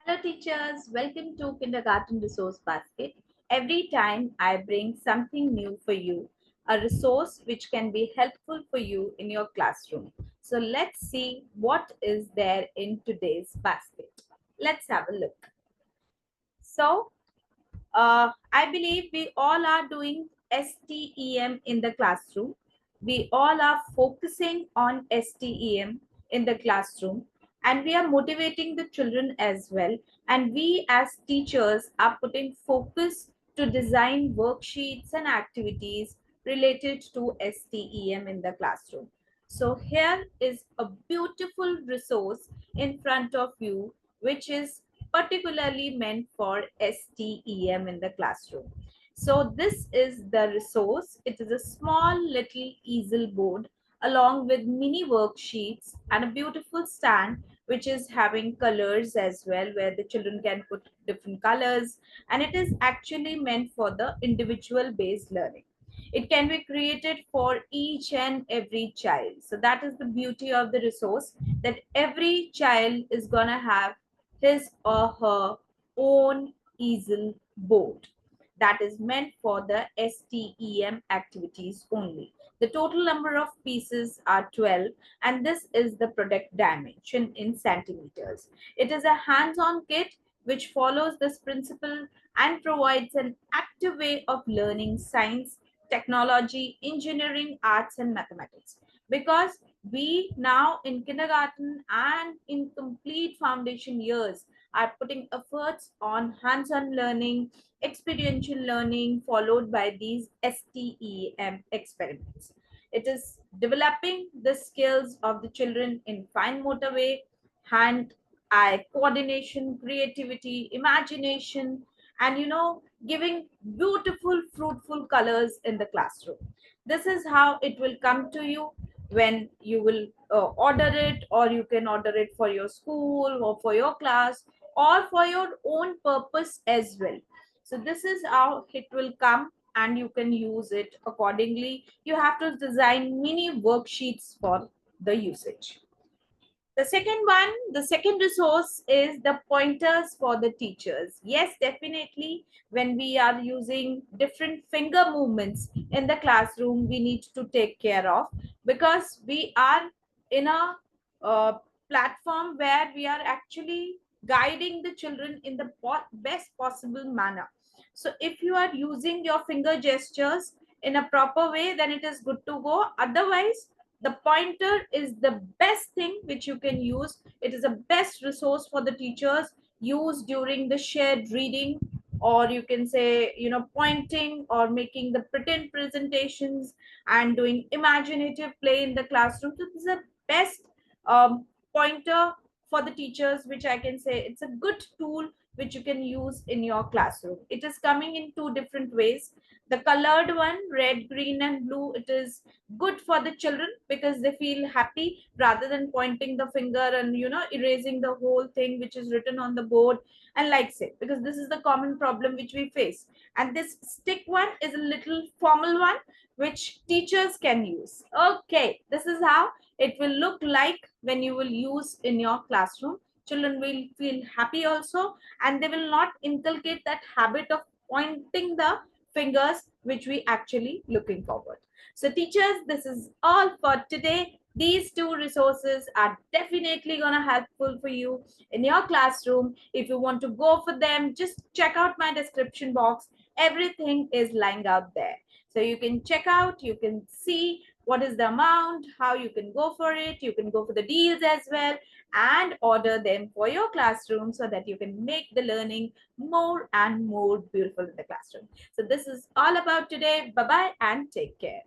Hello teachers, welcome to Kindergarten Resource Basket. Every time I bring something new for you, a resource which can be helpful for you in your classroom. So let's see what is there in today's basket. Let's have a look. So, I believe we all are doing S.T.E.M in the classroom. We all are focusing on S.T.E.M in the classroom, and we are motivating the children as well. And we as teachers are putting focus to design worksheets and activities related to S.T.E.M in the classroom. So here is a beautiful resource in front of you, which is particularly meant for S.T.E.M in the classroom. So this is the resource. It is a small little easel board along with mini worksheets and a beautiful stand which is having colors as well, where the children can put different colors, and it is actually meant for the individual based learning. It can be created for each and every child. So that is the beauty of the resource, that every child is going to have his or her own easel board that is meant for the S.T.E.M activities only. The total number of pieces are 12, and this is the product dimension in centimeters. It is a hands-on kit which follows this principle and provides an active way of learning science, technology, engineering, arts, and mathematics. Because we now in kindergarten and in complete foundation years are putting efforts on hands-on learning, experiential learning, followed by these STEM experiments. It is developing the skills of the children in fine motor way, hand eye coordination, creativity, imagination, and giving beautiful fruitful colors in the classroom. This is how it will come to you when you will order it, or you can order it for your school or for your class or for your own purpose as well. So this is how it will come, and you can use it accordingly. You have to design mini worksheets for the usage. The second resource is the pointers for the teachers. Yes, definitely, when we are using different finger movements in the classroom, we need to take care of, because we are in a platform where we are actually guiding the children in the best possible manner. So if you are using your finger gestures in a proper way, then it is good to go. Otherwise, the pointer is the best thing which you can use. It is a best resource for the teachers, used during the shared reading, or you can say pointing or making the pretend presentations and doing imaginative play in the classroom. So this is the best pointer for the teachers, which I can say it's a good tool which you can use in your classroom. It is coming in two different ways. The colored one, red, green, and blue, it is good for the children because they feel happy rather than pointing the finger and erasing the whole thing which is written on the board, and likes it, because this is the common problem which we face. And this stick one is a little formal one which teachers can use. Okay, this is how it will look like when you will use in your classroom. Children will feel happy also, and they will not inculcate that habit of pointing the fingers which we actually looking forward. So teachers, this is all for today. These two resources are definitely going to helpful for you in your classroom. If you want to go for them, just check out my description box. Everything is lying out there. So you can check out, you can see what is the amount, how you can go for it. You can go for the deals as well and order them for your classroom so that you can make the learning more and more beautiful in the classroom. So this is all about today. Bye-bye and take care.